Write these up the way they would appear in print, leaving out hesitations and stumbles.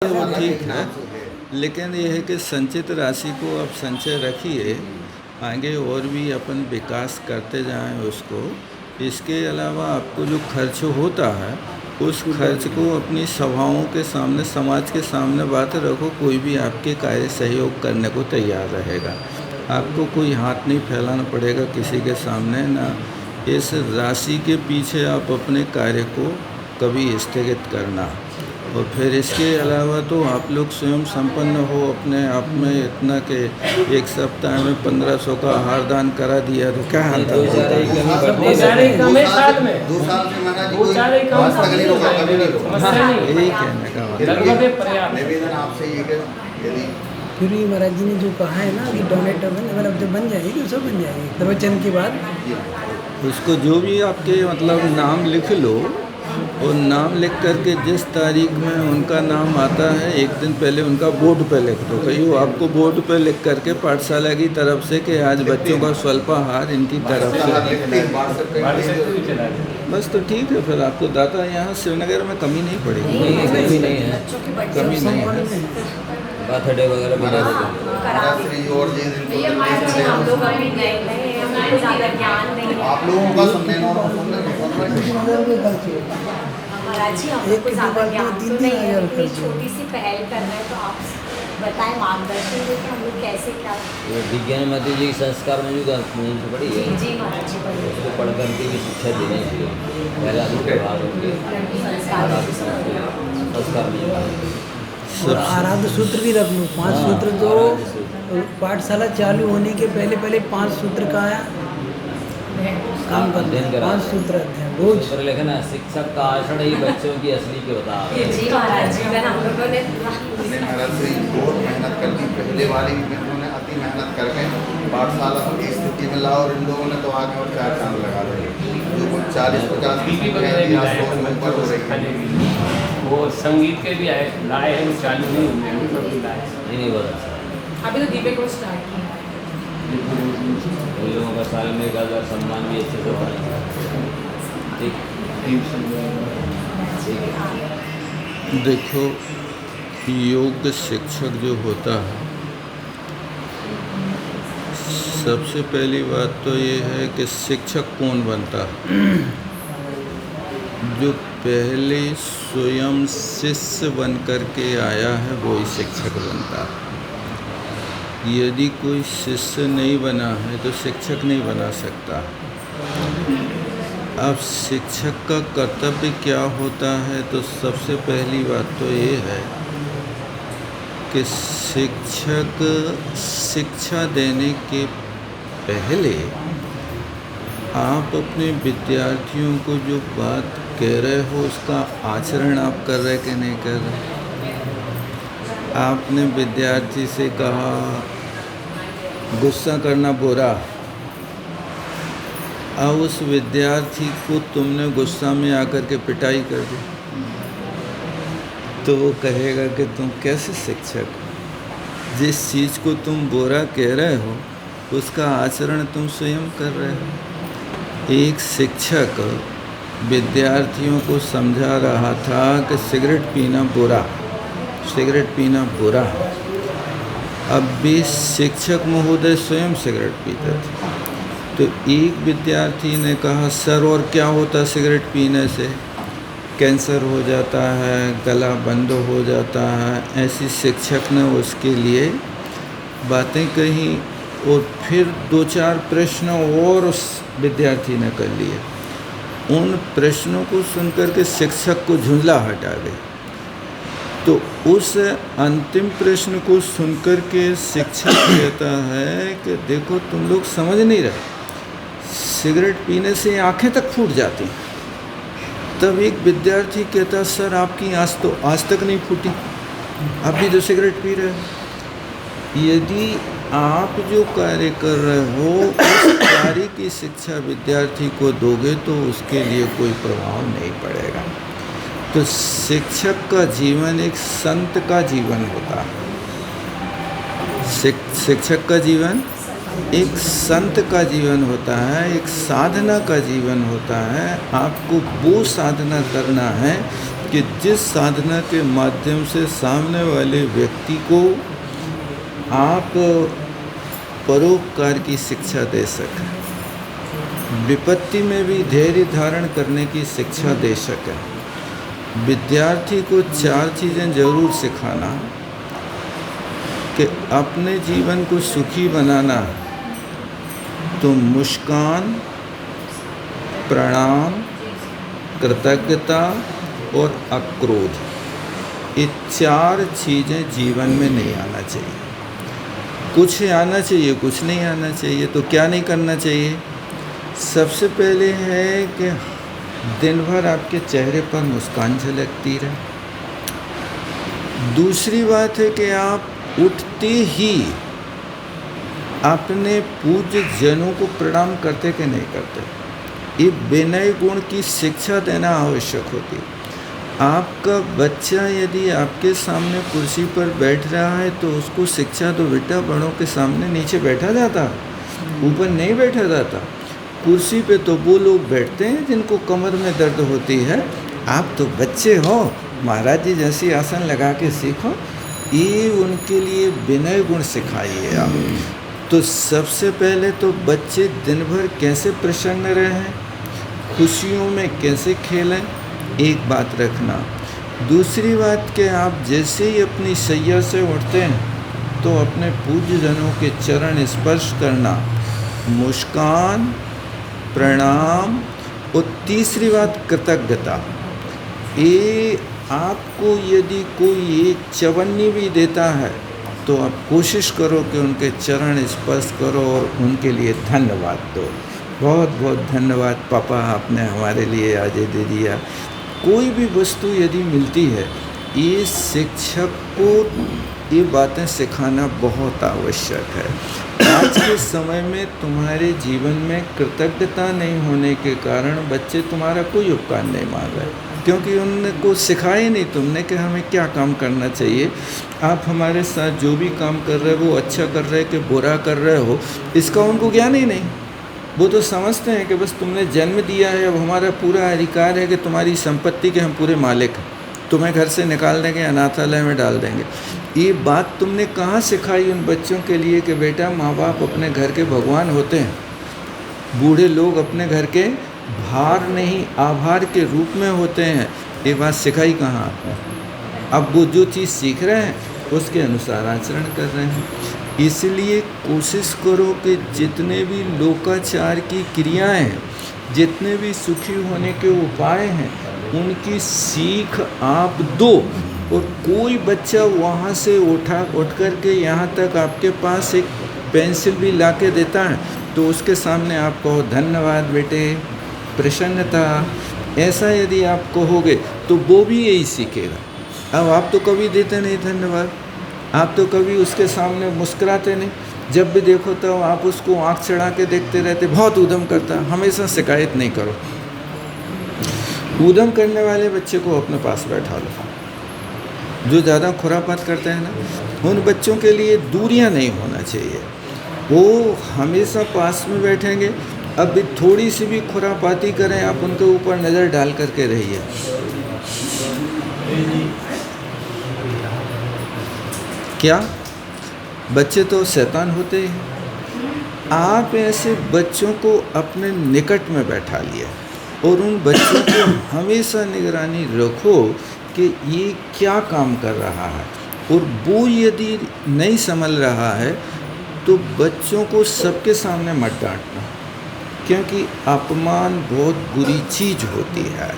वो ठीक है, लेकिन ये है कि संचित राशि को आप संचय रखिए, आगे और भी अपन विकास करते जाएं उसको। इसके अलावा आपको जो खर्च होता है उस खर्च को अपनी सभाओं के सामने, समाज के सामने बात रखो। कोई भी आपके कार्य सहयोग करने को तैयार रहेगा, आपको कोई हाथ नहीं फैलाना पड़ेगा किसी के सामने ना। इस राशि के पीछे आप अपने कार्य को कभी स्थगित करना। और फिर इसके अलावा तो आप लोग स्वयं संपन्न हो अपने आप में इतना कि एक सप्ताह में 1500 का आहार दान करा दिया तो क्या हाल था। यही कहने का मतलब फिर भी महाराज जी ने जो कहा है ना कि डोनेटर मतलब जब बन जाएगी तो सब बन जाएगी प्रवचन के बाद उसको जो भी आपके मतलब नाम लिख लो, और नाम लिख करके जिस तारीख में उनका नाम आता है एक दिन पहले उनका बोर्ड पे लिख दो। कहिए आपको बोर्ड पे लिख करके पाठशाला की तरफ से कि आज बच्चों का स्वल्पाहार इनकी तरफ से, बस तो ठीक है। फिर आपको दाता यहाँ श्रीनगर में कमी नहीं पड़ेगी। कमी नहीं है, कमी नहीं है। बर्थडे वगैरह भी दे देते आप लोगों का सुनने महाराज जी हम लोग को ज़्यादा ज्ञान तो नहीं है, इतनी छोटी सी पहल कर रहे हैं तो आप बताएं, मार्गदर्शन दें कि हम लोग कैसे क्या। विज्ञान माता जी संस्कार में जो पढ़ी है जी महाराज जी पढ़ी उसको पढ़ करके भी शिक्षा देनी चाहिए। पहला भाग होंगे संस्कार में और आराध्य सूत्र भी रख लो 5 सूत्र। जो पाठशाला चालू होने के पहले पहले 5 सूत्र का काम करते हैं। 5 सूत्र अध्ययन रोज लेखन है। शिक्षक का आचरण ही बच्चों की असली के होता है। जी महाराज जी अगर हम लोगों ने महाराज से बहुत मेहनत कर दी। पहले वाली उन्होंने अति मेहनत करके पाठशाला को इस स्थिति में ला, और इन लोगों ने तो आगे और 4 चांद लगा दिए। जो कुछ 40-50 ऊपर हो रही है। वो संगीत के भी आए लाए हैं, चालू नहीं हुए हैं, सब लाए नहीं बहुत अच्छा। अभी तो दीपक को स्टार्ट किया उन लोगों का साल में 1000 सम्मान भी अच्छे से होना चाहिए। देखो, योग शिक्षक जो होता है, सबसे पहली बात तो ये है कि शिक्षक कौन बनता है। जो पहले स्वयं शिष्य बन कर के आया है वही शिक्षक बनता है। यदि कोई शिष्य नहीं बना है तो शिक्षक नहीं बना सकता। अब शिक्षक का कर्तव्य क्या होता है, तो सबसे पहली बात तो ये है कि शिक्षक शिक्षा देने के पहले आप अपने विद्यार्थियों को जो बात कह रहे हो उसका आचरण आप कर रहे कि नहीं कर रहे। आपने विद्यार्थी से कहा गुस्सा करना बुरा, अब उस विद्यार्थी को तुमने गुस्सा में आकर के पिटाई कर दी तो वो कहेगा कि तुम कैसे शिक्षक हो। जिस चीज़ को तुम बुरा कह रहे हो उसका आचरण तुम स्वयं कर रहे हो। एक शिक्षक विद्यार्थियों को समझा रहा था कि सिगरेट पीना बुरा, सिगरेट पीना बुरा। अब भी शिक्षक महोदय स्वयं सिगरेट पीते थे। तो एक विद्यार्थी ने कहा सर और क्या होता सिगरेट पीने से, कैंसर हो जाता है, गला बंद हो जाता है। ऐसी शिक्षक ने उसके लिए बातें कही, और फिर 2-4 प्रश्न और उस विद्यार्थी ने कर लिए। उन प्रश्नों को सुनकर के शिक्षक को झुंझलाहट आ गई। तो उस अंतिम प्रश्न को सुनकर के शिक्षक कहता है कि देखो तुम लोग समझ नहीं रहे, सिगरेट पीने से आंखें तक फूट जाती हैं। तब एक विद्यार्थी कहता सर आपकी आँख तो आज तक नहीं फूटी, आप भी तो सिगरेट पी रहे हो। यदि आप जो कार्य कर रहे हो उस कार्य की शिक्षा विद्यार्थी को दोगे तो उसके लिए कोई प्रभाव नहीं पड़ेगा। तो शिक्षक का जीवन एक संत का जीवन होता है। शिक्षक का जीवन एक संत का जीवन होता है, एक साधना का जीवन होता है। आपको वो साधना करना है कि जिस साधना के माध्यम से सामने वाले व्यक्ति को आप परोपकार की शिक्षा दे सकें, विपत्ति में भी धैर्य धारण करने की शिक्षा दे सकें। विद्यार्थी को 4 चीज़ें जरूर सिखाना कि अपने जीवन को सुखी बनाना तो मुस्कान, प्रणाम, कृतज्ञता और अक्रोध, ये 4 चीज़ें जीवन में नहीं आना चाहिए। कुछ आना चाहिए, कुछ नहीं आना चाहिए। तो क्या नहीं करना चाहिए? सबसे पहले है कि दिन भर आपके चेहरे पर मुस्कान झलकती रहे। दूसरी बात है कि आप उठते ही अपने पूज्य जनों को प्रणाम करते कि नहीं करते। ये विनय गुण की शिक्षा देना आवश्यक होती है। आपका बच्चा यदि आपके सामने कुर्सी पर बैठ रहा है तो उसको शिक्षा दो, बेटा बड़ों के सामने नीचे बैठा जाता, ऊपर नहीं बैठा जाता। कुर्सी पे तो वो लोग बैठते हैं जिनको कमर में दर्द होती है। आप तो बच्चे हो, महाराज जी जैसी आसन लगा के सीखो। ये उनके लिए विनय गुण सिखाइए आप। तो सबसे पहले तो बच्चे दिन भर कैसे प्रसन्न रहें, खुशियों में कैसे खेलें, एक बात रखना। दूसरी बात कि आप जैसे ही अपनी सैया से उठते हैं तो अपने पूज्य जनों के चरण स्पर्श करना, मुस्कान, प्रणाम और तीसरी बात कृतज्ञता। ये आपको यदि कोई एक चवन्नी भी देता है तो आप कोशिश करो कि उनके चरण स्पर्श करो और उनके लिए धन्यवाद दो। बहुत बहुत धन्यवाद पापा, आपने हमारे लिए आज ये दे दिया। कोई भी वस्तु यदि मिलती है, ये शिक्षक को ये बातें सिखाना बहुत आवश्यक है। आज के समय में तुम्हारे जीवन में कृतज्ञता नहीं होने के कारण बच्चे तुम्हारा कोई उपकार नहीं मान रहे, क्योंकि उनको सिखाया नहीं तुमने कि हमें क्या काम करना चाहिए। आप हमारे साथ जो भी काम कर रहे हो वो अच्छा कर रहे हो कि बुरा कर रहे हो, इसका उनको ज्ञान ही नहीं। वो तो समझते हैं कि बस तुमने जन्म दिया है, अब हमारा पूरा अधिकार है कि तुम्हारी संपत्ति के हम पूरे मालिक हैं, तुम्हें घर से निकाल देंगे, अनाथालय में डाल देंगे। ये बात तुमने कहाँ सिखाई उन बच्चों के लिए कि बेटा माँ बाप अपने घर के भगवान होते हैं, बूढ़े लोग अपने घर के भार नहीं आभार के रूप में होते हैं। ये बात सिखाई कहाँ आपने? अब वो जो चीज़ सीख रहे हैं उसके अनुसार आचरण कर रहे हैं। इसलिए कोशिश करो कि जितने भी लोकाचार की क्रियाएं हैं, जितने भी सुखी होने के उपाय हैं, उनकी सीख आप दो। और कोई बच्चा वहाँ से उठ कर के यहाँ तक आपके पास एक पेंसिल भी ला के देता है तो उसके सामने आप कहो धन्यवाद बेटे, प्रसन्नता, ऐसा यदि आप कहोगे तो वो भी यही सीखेगा। अब आप तो कभी देते नहीं धन्यवाद, आप तो कभी उसके सामने मुस्कुराते नहीं, जब भी देखो तो आप उसको आँख चढ़ा के देखते रहते, बहुत उद्यम करता। हमेशा शिकायत नहीं करो। उद्यम करने वाले बच्चे को अपने पास बैठा लो। जो ज़्यादा खुरापात करते हैं ना, उन बच्चों के लिए दूरियां नहीं होना चाहिए। वो हमेशा पास में बैठेंगे। अब भी थोड़ी सी भी खुरापाती करें, आप उनके ऊपर नज़र डाल करके रहिए। क्या बच्चे तो शैतान होते हैं। आप ऐसे बच्चों को अपने निकट में बैठा लिए और उन बच्चों को हमेशा निगरानी रखो कि ये क्या काम कर रहा है। और वो यदि नहीं संभल रहा है तो बच्चों को सबके सामने मत डांटना, क्योंकि अपमान बहुत बुरी चीज़ होती है।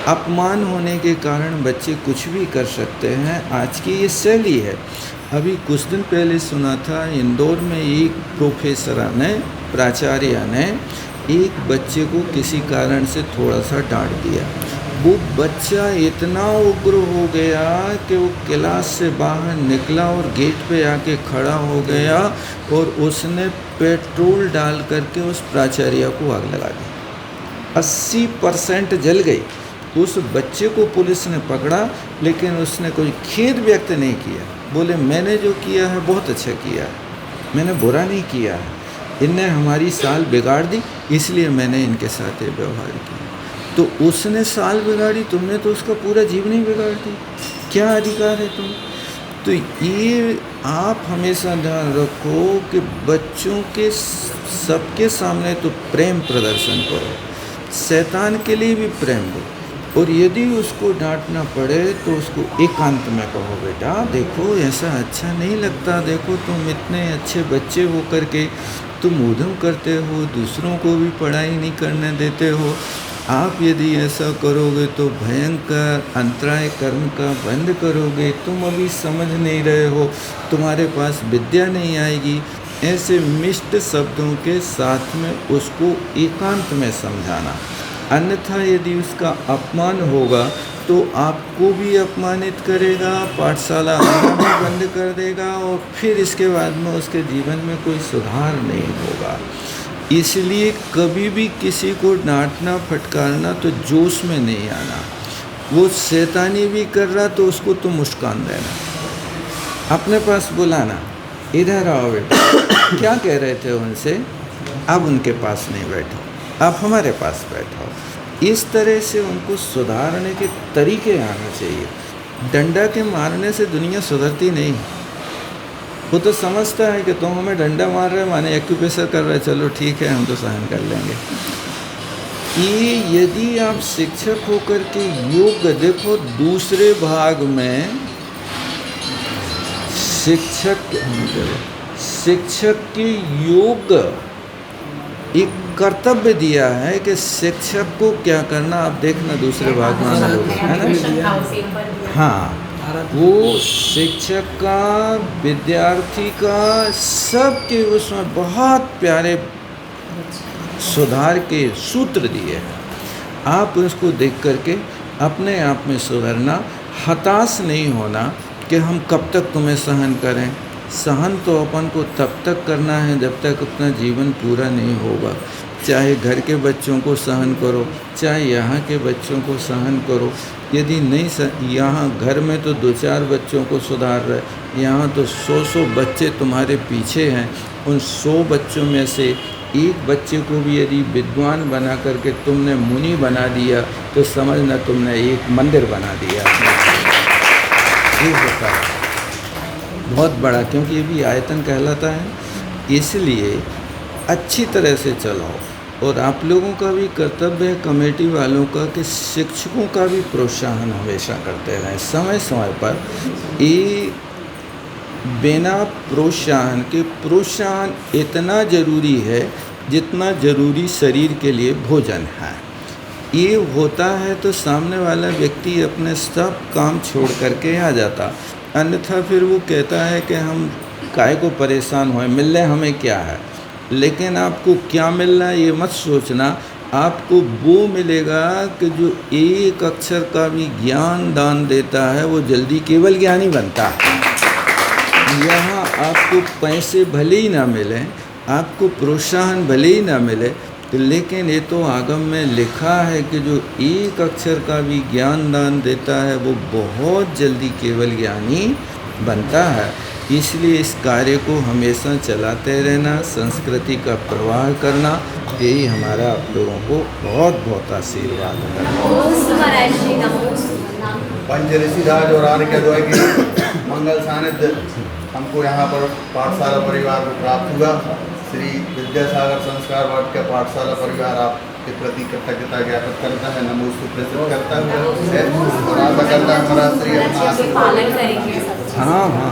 अपमान होने के कारण बच्चे कुछ भी कर सकते हैं। आज की ये शैली है। अभी कुछ दिन पहले सुना था, इंदौर में एक प्रोफेसर ने, प्राचार्य ने एक बच्चे को किसी कारण से थोड़ा सा डांट दिया। वो बच्चा इतना उग्र हो गया कि वो क्लास से बाहर निकला और गेट पे आके खड़ा हो गया और उसने पेट्रोल डाल करके उस प्राचार्य को आग लगा दी। 80% जल गई। उस बच्चे को पुलिस ने पकड़ा, लेकिन उसने कोई खेद व्यक्त नहीं किया। बोले मैंने जो किया है बहुत अच्छा किया है, मैंने बुरा नहीं किया है। इनने हमारी साल बिगाड़ दी, इसलिए मैंने इनके साथ ये व्यवहार किया। तो उसने साल बिगाड़ी, तुमने तो उसका पूरा जीवन ही बिगाड़ दी। क्या अधिकार है तुम? तो ये आप हमेशा ध्यान रखो कि बच्चों के सबके सामने तो प्रेम प्रदर्शन करो, शैतान के लिए भी प्रेम दो, और यदि उसको डांटना पड़े तो उसको एकांत में कहो, बेटा देखो ऐसा अच्छा नहीं लगता, देखो तुम इतने अच्छे बच्चे हो करके तुम उधम करते हो, दूसरों को भी पढ़ाई नहीं करने देते हो। आप यदि ऐसा करोगे तो भयंकर अंतराय कर्म का बंद करोगे, तुम अभी समझ नहीं रहे हो, तुम्हारे पास विद्या नहीं आएगी। ऐसे मिष्ट शब्दों के साथ में उसको एकांत में समझाना, अन्यथा यदि उसका अपमान होगा तो आपको भी अपमानित करेगा, पाठशाला आना भी बंद कर देगा, और फिर इसके बाद में उसके जीवन में कोई सुधार नहीं होगा। इसलिए कभी भी किसी को डांटना फटकारना तो जोश में नहीं आना। वो शैतानी भी कर रहा तो उसको तो मुस्कान देना, अपने पास बुलाना, इधर आओ बेटा। क्या कह रहे थे उनसे? अब उनके पास नहीं बैठो, आप हमारे पास बैठो। इस तरह से उनको सुधारने के तरीके आने चाहिए। डंडा के मारने से दुनिया सुधरती नहीं। वो तो समझता है कि तुम हमें डंडा मार रहे हो माने एक्यूप्रेशर कर रहे, चलो ठीक है हम तो सहन कर लेंगे। ये यदि आप शिक्षक होकर के योग देखो, दूसरे भाग में शिक्षक के योग एक कर्तव्य दिया है कि शिक्षक को क्या करना, आप देखना दूसरे भाग में है ना। हाँ, वो शिक्षक का, विद्यार्थी का, सबके उसमें बहुत प्यारे सुधार के सूत्र दिए हैं। आप उसको देख करके अपने आप में सुधरना, हताश नहीं होना कि हम कब तक तुम्हें सहन करें। सहन तो अपन को तब तक करना है जब तक अपना जीवन पूरा नहीं होगा। चाहे घर के बच्चों को सहन करो, चाहे यहाँ के बच्चों को सहन करो। यदि नहीं यहाँ घर में तो 2-4 बच्चों को सुधार रहे, यहाँ तो 100 बच्चे तुम्हारे पीछे हैं। उन 100 बच्चों में से एक बच्चे को भी यदि विद्वान बना करके तुमने मुनि बना दिया तो समझना तुमने एक मंदिर बना दिया। ये होता है बहुत बड़ा, क्योंकि ये भी आयतन कहलाता है। इसलिए अच्छी तरह से चलाओ। और आप लोगों का भी कर्तव्य है, कमेटी वालों का, कि शिक्षकों का भी प्रोत्साहन हमेशा करते रहें समय समय पर। ये बिना प्रोत्साहन के, प्रोत्साहन इतना ज़रूरी है जितना ज़रूरी शरीर के लिए भोजन है। ये होता है तो सामने वाला व्यक्ति अपने सब काम छोड़ करके आ जाता, अन्यथा फिर वो कहता है कि हम काहे को परेशान होए, मिलने हमें क्या है। लेकिन आपको क्या मिलना है ये मत सोचना, आपको वो मिलेगा कि जो एक अक्षर का भी ज्ञान दान देता है वो जल्दी केवल ज्ञानी बनता है। यहाँ आपको पैसे भले ही ना मिले, आपको प्रोत्साहन भले ही ना मिले, तो लेकिन ये तो आगम में लिखा है कि जो एक अक्षर का भी ज्ञान दान देता है वो बहुत जल्दी केवल ज्ञानी बनता है। इसलिए इस कार्य को हमेशा चलाते रहना, संस्कृति का प्रवाह करना, यही हमारा आप लोगों को बहुत बहुत आशीर्वाद है। पंच ऋषिराज और आर्य के द्वारा की मंगल सानिध्य हमको यहाँ पर पाठशाला परिवार को प्राप्त हुआ। श्री विद्यासागर संस्कार वार्ड का पाठशाला परिवार आपके प्रति कृतज्ञता ज्ञापित करता है, नमोस्तु प्रस्तुत करता है और आशा करता है हमारा श्री पालन करेंगे। हाँ हाँ।